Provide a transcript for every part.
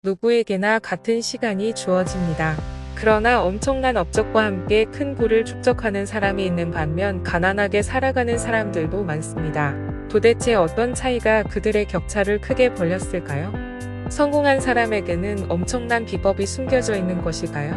누구에게나 같은 시간이 주어집니다. 그러나 엄청난 업적과 함께 큰 부를 축적하는 사람이 있는 반면 가난하게 살아가는 사람들도 많습니다. 도대체 어떤 차이가 그들의 격차를 크게 벌렸을까요? 성공한 사람에게는 엄청난 비법이 숨겨져 있는 것일까요?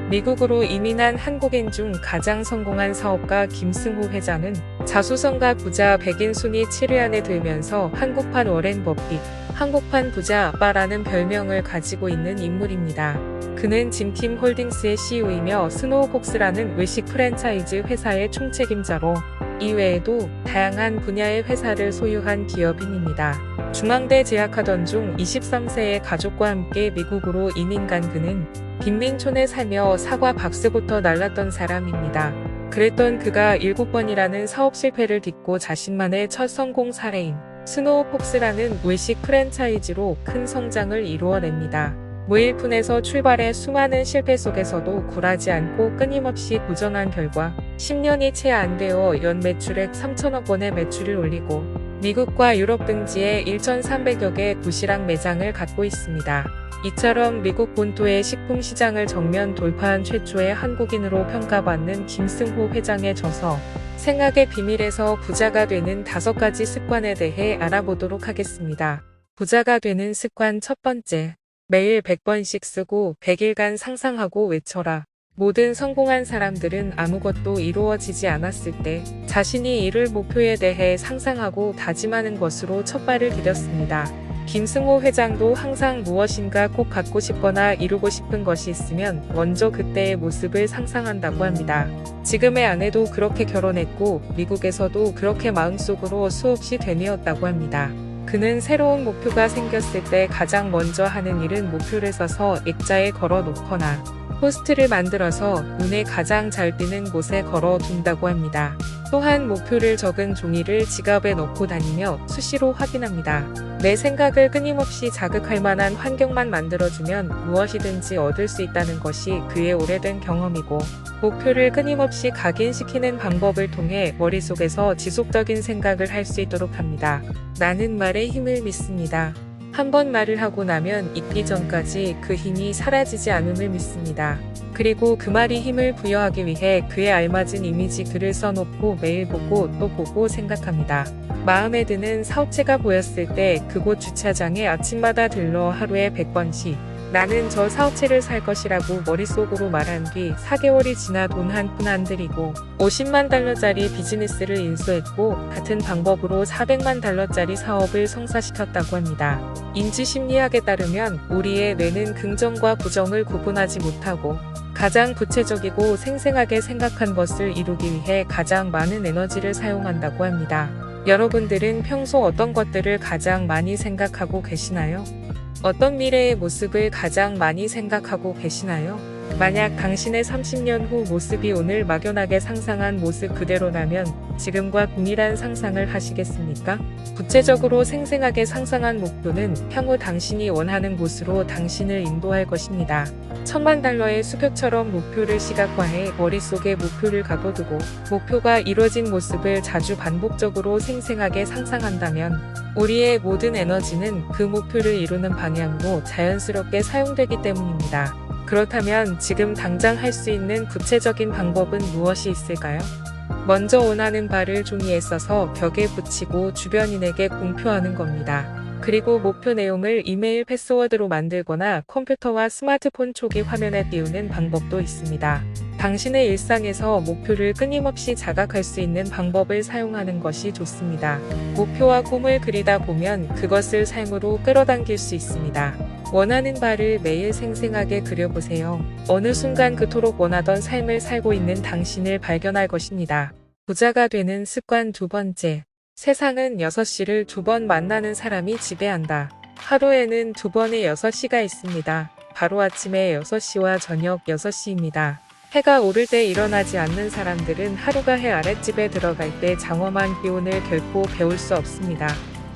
미국으로 이민한 한국인 중 가장 성공한 사업가 김승호 회장은 자수성가 부자 100인 순위 7위 안에 들면서 한국판 워렌 버핏, 한국판 부자 아빠라는 별명을 가지고 있는 인물입니다. 그는 짐킴 홀딩스의 CEO이며 스노우폭스라는 외식 프랜차이즈 회사의 총책임자로 이외에도 다양한 분야의 회사를 소유한 기업인입니다. 중앙대 재학하던 중 23세의 가족과 함께 미국으로 이민 간 그는 빈민촌에 살며 사과 박스부터 날랐던 사람입니다. 그랬던 그가 7번이라는 사업 실패를 딛고 자신만의 첫 성공 사례인 스노우폭스라는 외식 프랜차이즈로 큰 성장을 이루어냅니다. 무일푼에서 출발해 수많은 실패 속에서도 굴하지 않고 끊임없이 도전한 결과 10년이 채 안 되어 연 매출액 3천억 원의 매출을 올리고 미국과 유럽 등지에 1,300여 개 도시락 매장을 갖고 있습니다. 이처럼 미국 본토의 식품 시장을 정면 돌파한 최초의 한국인으로 평가받는 김승호 회장의 저서 생각의 비밀에서 부자가 되는 5가지 습관에 대해 알아보도록 하겠습니다. 부자가 되는 습관 첫 번째. 매일 100번씩 쓰고 100일간 상상하고 외쳐라. 모든 성공한 사람들은 아무것도 이루어지지 않았을 때 자신이 이룰 목표에 대해 상상하고 다짐하는 것으로 첫 발을 디뎠습니다. 김승호 회장도 항상 무엇인가 꼭 갖고 싶거나 이루고 싶은 것이 있으면 먼저 그때의 모습을 상상한다고 합니다. 지금의 아내도 그렇게 결혼했고 미국에서도 그렇게 마음속으로 수없이 되뇌었다고 합니다. 그는 새로운 목표가 생겼을 때 가장 먼저 하는 일은 목표를 써서 액자에 걸어 놓거나 포스트를 만들어서 눈에 가장 잘 띄는 곳에 걸어 둔다고 합니다. 또한 목표를 적은 종이를 지갑에 넣고 다니며 수시로 확인합니다. 내 생각을 끊임없이 자극할 만한 환경만 만들어주면 무엇이든지 얻을 수 있다는 것이 그의 오래된 경험이고 목표를 끊임없이 각인시키는 방법을 통해 머릿속에서 지속적인 생각을 할 수 있도록 합니다. 나는 말의 힘을 믿습니다. 한번 말을 하고 나면 잊기 전까지 그 힘이 사라지지 않음을 믿습니다. 그리고 그 말이 힘을 부여하기 위해 그에 알맞은 이미지 글을 써놓고 매일 보고 또 보고 생각합니다. 마음에 드는 사업체가 보였을 때 그곳 주차장에 아침마다 들러 하루에 100번씩 나는 저 사업체를 살 것이라고 머릿속으로 말한 뒤 4개월이 지나 돈 한 푼 안 들이고 50만 달러짜리 비즈니스를 인수했고 같은 방법으로 400만 달러짜리 사업을 성사시켰다고 합니다. 인지심리학에 따르면 우리의 뇌는 긍정과 부정을 구분하지 못하고 가장 구체적이고 생생하게 생각한 것을 이루기 위해 가장 많은 에너지를 사용한다고 합니다. 여러분들은 평소 어떤 것들을 가장 많이 생각하고 계시나요? 어떤 미래의 모습을 가장 많이 생각하고 계시나요? 만약 당신의 30년 후 모습이 오늘 막연하게 상상한 모습 그대로라면 지금과 동일한 상상을 하시겠습니까? 구체적으로 생생하게 상상한 목표는 향후 당신이 원하는 곳으로 당신을 인도할 것입니다. 1000만 달러의 수표처럼 목표를 시각화해 머릿속에 목표를 가둬두고 목표가 이루어진 모습을 자주 반복적으로 생생하게 상상한다면 우리의 모든 에너지는 그 목표를 이루는 방향으로 자연스럽게 사용되기 때문입니다. 그렇다면 지금 당장 할 수 있는 구체적인 방법은 무엇이 있을까요? 먼저 원하는 바를 종이에 써서 벽에 붙이고 주변인에게 공표하는 겁니다. 그리고 목표 내용을 이메일 패스워드로 만들거나 컴퓨터와 스마트폰 초기 화면에 띄우는 방법도 있습니다. 당신의 일상에서 목표를 끊임없이 자각할 수 있는 방법을 사용하는 것이 좋습니다. 목표와 꿈을 그리다 보면 그것을 삶으로 끌어당길 수 있습니다. 원하는 바를 매일 생생하게 그려보세요. 어느 순간 그토록 원하던 삶을 살고 있는 당신을 발견할 것입니다. 부자가 되는 습관 두 번째. 세상은 6시를 2번 만나는 사람이 지배한다. 하루에는 2번의 6시가 있습니다. 바로 아침에 6시와 저녁 6시입니다. 해가 오를 때 일어나지 않는 사람들은 하루가 해 아랫집에 들어갈 때 장엄한 기온을 결코 배울 수 없습니다.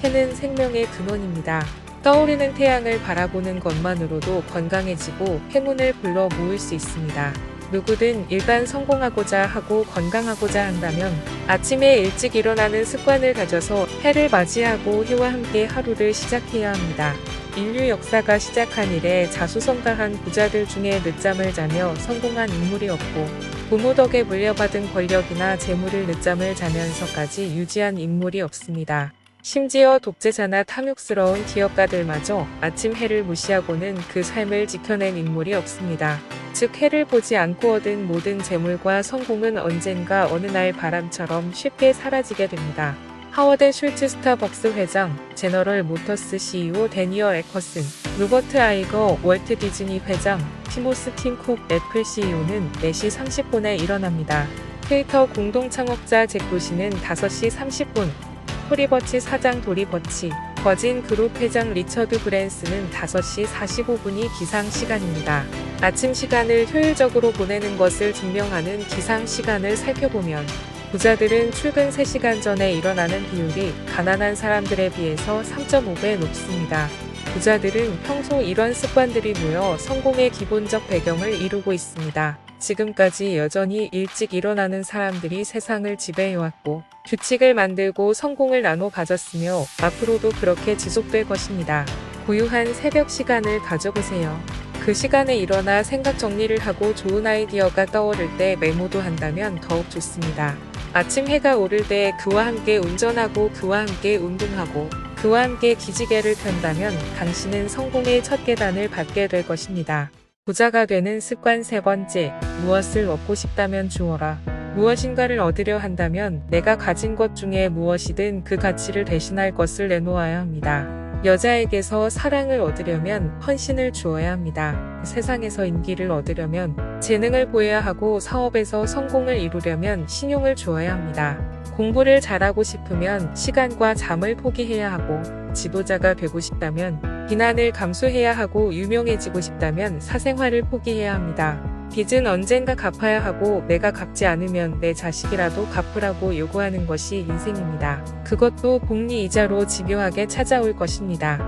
해는 생명의 근원입니다. 떠오르는 태양을 바라보는 것만으로도 건강해지고 행운을 불러 모을 수 있습니다. 누구든 일단 성공하고자 하고 건강하고자 한다면 아침에 일찍 일어나는 습관을 가져서 해를 맞이하고 해와 함께 하루를 시작해야 합니다. 인류 역사가 시작한 이래 자수성가한 부자들 중에 늦잠을 자며 성공한 인물이 없고 부모 덕에 물려받은 권력이나 재물을 늦잠을 자면서까지 유지한 인물이 없습니다. 심지어 독재자나 탐욕스러운 기업가들마저 아침 해를 무시하고는 그 삶을 지켜낸 인물이 없습니다. 즉 해를 보지 않고 얻은 모든 재물과 성공은 언젠가 어느 날 바람처럼 쉽게 사라지게 됩니다. 하워드 슐츠 스타벅스 회장, 제너럴 모터스 CEO 데니얼 에커슨, 로버트 아이거 월트 디즈니 회장, 티모스 팀쿡 애플 CEO는 4시 30분에 일어납니다. 트위터 공동 창업자 잭 도시는 5시 30분, 토리버치 사장 도리 버치, 버진 그룹 회장 리처드 브랜슨은 5시 45분이 기상 시간입니다. 아침 시간을 효율적으로 보내는 것을 증명하는 기상 시간을 살펴보면 부자들은 출근 3시간 전에 일어나는 비율이 가난한 사람들에 비해서 3.5배 높습니다. 부자들은 평소 이런 습관들이 모여 성공의 기본적 배경을 이루고 있습니다. 지금까지 여전히 일찍 일어나는 사람들이 세상을 지배해왔고 규칙을 만들고 성공을 나눠 가졌으며 앞으로도 그렇게 지속될 것입니다. 고유한 새벽 시간을 가져보세요. 그 시간에 일어나 생각 정리를 하고 좋은 아이디어가 떠오를 때 메모도 한다면 더욱 좋습니다. 아침 해가 오를 때 그와 함께 운전하고 그와 함께 운동하고 그와 함께 기지개를 편다면 당신은 성공의 첫 계단을 밟게 될 것입니다. 부자가 되는 습관 3번째, 무엇을 얻고 싶다면 주어라. 무엇인가를 얻으려 한다면 내가 가진 것 중에 무엇이든 그 가치를 대신할 것을 내놓아야 합니다. 여자에게서 사랑을 얻으려면 헌신을 주어야 합니다. 세상에서 인기를 얻으려면 재능을 보여야 하고 사업에서 성공을 이루려면 신용을 주어야 합니다. 공부를 잘하고 싶으면 시간과 잠을 포기해야 하고 지도자가 되고 싶다면 비난을 감수해야 하고 유명해지고 싶다면 사생활을 포기해야 합니다. 빚은 언젠가 갚아야 하고 내가 갚지 않으면 내 자식이라도 갚으라고 요구하는 것이 인생입니다. 그것도 복리이자로 집요하게 찾아올 것입니다.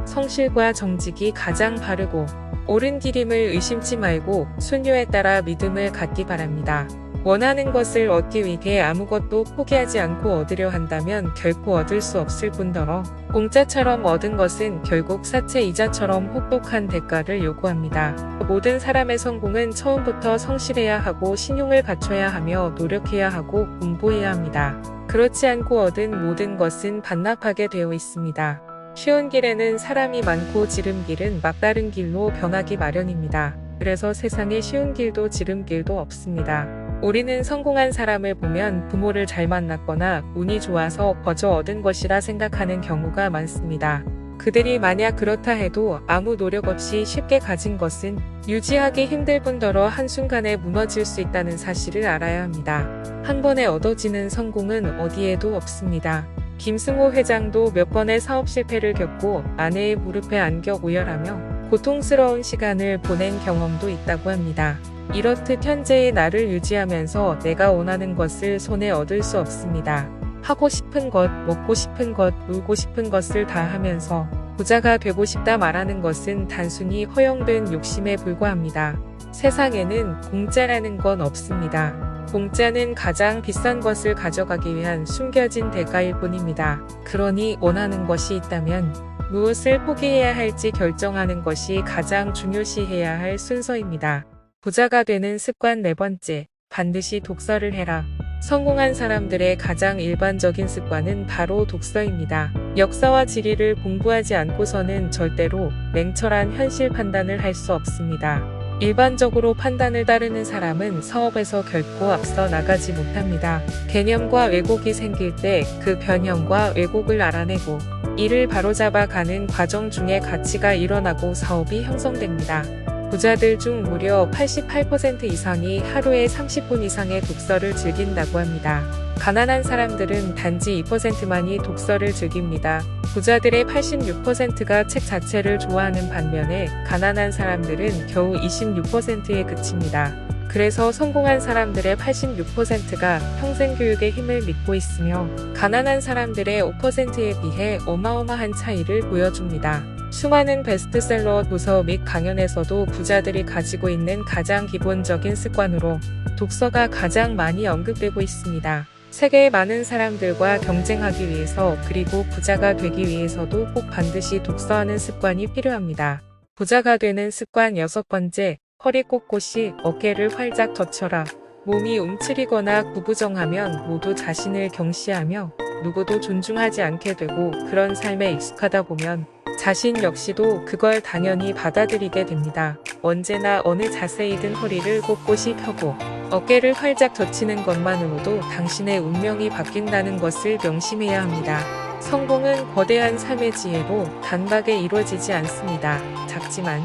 성실과 정직이 가장 바르고 옳은 길임을 의심치 말고 순효에 따라 믿음을 갖기 바랍니다. 원하는 것을 얻기 위해 아무것도 포기하지 않고 얻으려 한다면 결코 얻을 수 없을 뿐더러 공짜처럼 얻은 것은 결국 사채이자처럼 혹독한 대가를 요구합니다. 모든 사람의 성공은 처음부터 성실해야 하고 신용을 갖춰야 하며 노력해야 하고 공부해야 합니다. 그렇지 않고 얻은 모든 것은 반납하게 되어 있습니다. 쉬운 길에는 사람이 많고 지름길은 막다른 길로 변하기 마련입니다. 그래서 세상에 쉬운 길도 지름길도 없습니다. 우리는 성공한 사람을 보면 부모를 잘 만났거나 운이 좋아서 거저 얻은 것이라 생각하는 경우가 많습니다. 그들이 만약 그렇다 해도 아무 노력 없이 쉽게 가진 것은 유지하기 힘들 뿐더러 한순간에 무너질 수 있다는 사실을 알아야 합니다. 한 번에 얻어지는 성공은 어디에도 없습니다. 김승호 회장도 몇 번의 사업 실패를 겪고 아내의 무릎에 안겨 오열하며 고통스러운 시간을 보낸 경험도 있다고 합니다. 이렇듯 현재의 나를 유지하면서 내가 원하는 것을 손에 얻을 수 없습니다. 하고 싶은 것, 먹고 싶은 것, 놀고 싶은 것을 다 하면서 부자가 되고 싶다 말하는 것은 단순히 허용된 욕심에 불과합니다. 세상에는 공짜라는 건 없습니다. 공짜는 가장 비싼 것을 가져가기 위한 숨겨진 대가일 뿐입니다. 그러니 원하는 것이 있다면 무엇을 포기해야 할지 결정하는 것이 가장 중요시해야 할 순서입니다. 부자가 되는 습관 4번째, 반드시 독서를 해라. 성공한 사람들의 가장 일반적인 습관은 바로 독서입니다. 역사와 지리를 공부하지 않고서는 절대로 냉철한 현실 판단을 할 수 없습니다. 일반적으로 판단을 따르는 사람은 사업에서 결코 앞서 나가지 못합니다. 개념과 왜곡이 생길 때 그 변형과 왜곡을 알아내고 이를 바로잡아 가는 과정 중에 가치가 일어나고 사업이 형성됩니다. 부자들 중 무려 88% 이상이 하루에 30분 이상의 독서를 즐긴다고 합니다. 가난한 사람들은 단지 2%만이 독서를 즐깁니다. 부자들의 86%가 책 자체를 좋아하는 반면에 가난한 사람들은 겨우 26%에 그칩니다. 그래서 성공한 사람들의 86%가 평생교육의 힘을 믿고 있으며 가난한 사람들의 5%에 비해 어마어마한 차이를 보여줍니다. 수많은 베스트셀러 도서 및 강연에서도 부자들이 가지고 있는 가장 기본적인 습관으로 독서가 가장 많이 언급되고 있습니다. 세계의 많은 사람들과 경쟁하기 위해서 그리고 부자가 되기 위해서도 꼭 반드시 독서하는 습관이 필요합니다. 부자가 되는 습관 6번째, 허리 꼿꼿이 어깨를 활짝 젖혀라. 몸이 움츠리거나 구부정하면 모두 자신을 경시하며 누구도 존중하지 않게 되고 그런 삶에 익숙하다 보면 자신 역시도 그걸 당연히 받아들이게 됩니다. 언제나 어느 자세이든 허리를 꼿꼿이 펴고 어깨를 활짝 젖히는 것만으로도 당신의 운명이 바뀐다는 것을 명심해야 합니다. 성공은 거대한 삶의 지혜로 단박에 이루어지지 않습니다. 작지만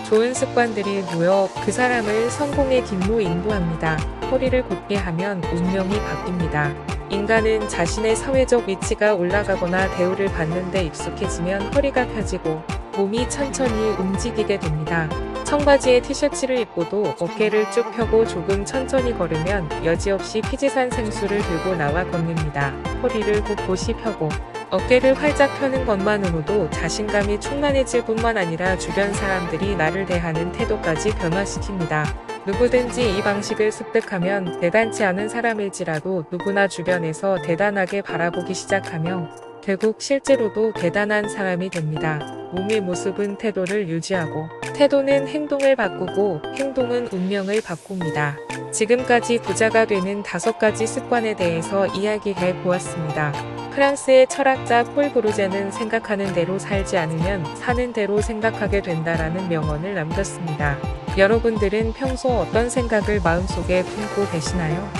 좋은 습관들이 모여 그 사람을 성공의 길로 인도합니다. 허리를 곧게 하면 운명이 바뀝니다. 인간은 자신의 사회적 위치가 올라가거나 대우를 받는 데 익숙해지면 허리가 펴지고 몸이 천천히 움직이게 됩니다. 청바지에 티셔츠를 입고도 어깨를 쭉 펴고 조금 천천히 걸으면 여지없이 피지산 생수를 들고 나와 건넵니다. 허리를 꼿꼿이 펴고 어깨를 활짝 펴는 것만으로도 자신감이 충만해질 뿐만 아니라 주변 사람들이 나를 대하는 태도까지 변화시킵니다. 누구든지 이 방식을 습득하면 대단치 않은 사람일지라도 누구나 주변에서 대단하게 바라보기 시작하며 결국 실제로도 대단한 사람이 됩니다. 몸의 모습은 태도를 유지하고 태도는 행동을 바꾸고 행동은 운명을 바꿉니다. 지금까지 부자가 되는 5가지 습관에 대해서 이야기해 보았습니다. 프랑스의 철학자 폴 브루제는 생각하는 대로 살지 않으면 사는 대로 생각하게 된다라는 명언을 남겼습니다. 여러분들은 평소 어떤 생각을 마음속에 품고 계시나요?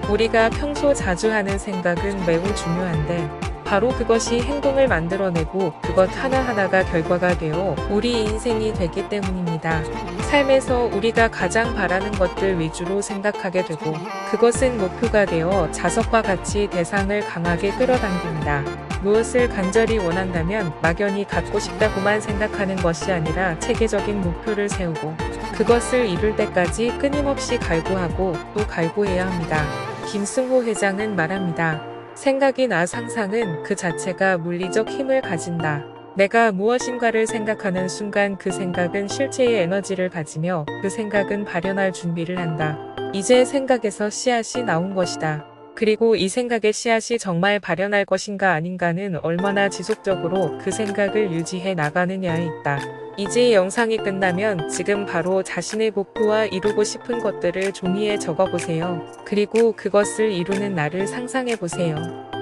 우리가 평소 자주 하는 생각은 매우 중요한데 바로 그것이 행동을 만들어내고 그것 하나하나가 결과가 되어 우리 인생이 되기 때문입니다. 삶에서 우리가 가장 바라는 것들 위주로 생각하게 되고 그것은 목표가 되어 자석과 같이 대상을 강하게 끌어당깁니다. 무엇을 간절히 원한다면 막연히 갖고 싶다고만 생각하는 것이 아니라 체계적인 목표를 세우고 그것을 이룰 때까지 끊임없이 갈구하고 또 갈구해야 합니다. 김승호 회장은 말합니다. 생각이나 상상은 그 자체가 물리적 힘을 가진다. 내가 무엇인가를 생각하는 순간 그 생각은 실체의 에너지를 가지며 그 생각은 발현할 준비를 한다. 이제 생각에서 씨앗이 나온 것이다. 그리고 이 생각의 씨앗이 정말 발현할 것인가 아닌가는 얼마나 지속적으로 그 생각을 유지해 나가느냐에 있다. 이제 영상이 끝나면 지금 바로 자신의 목표와 이루고 싶은 것들을 종이에 적어보세요. 그리고 그것을 이루는 날을 상상해보세요.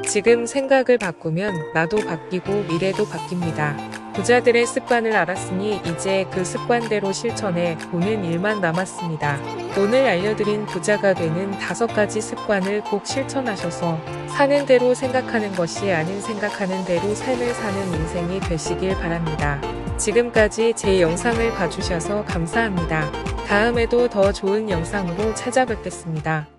지금 생각을 바꾸면 나도 바뀌고 미래도 바뀝니다. 부자들의 습관을 알았으니 이제 그 습관대로 실천해 보는 일만 남았습니다. 오늘 알려드린 부자가 되는 5가지 습관을 꼭 실천하셔서 사는 대로 생각하는 것이 아닌 생각하는 대로 삶을 사는 인생이 되시길 바랍니다. 지금까지 제 영상을 봐주셔서 감사합니다. 다음에도 더 좋은 영상으로 찾아뵙겠습니다.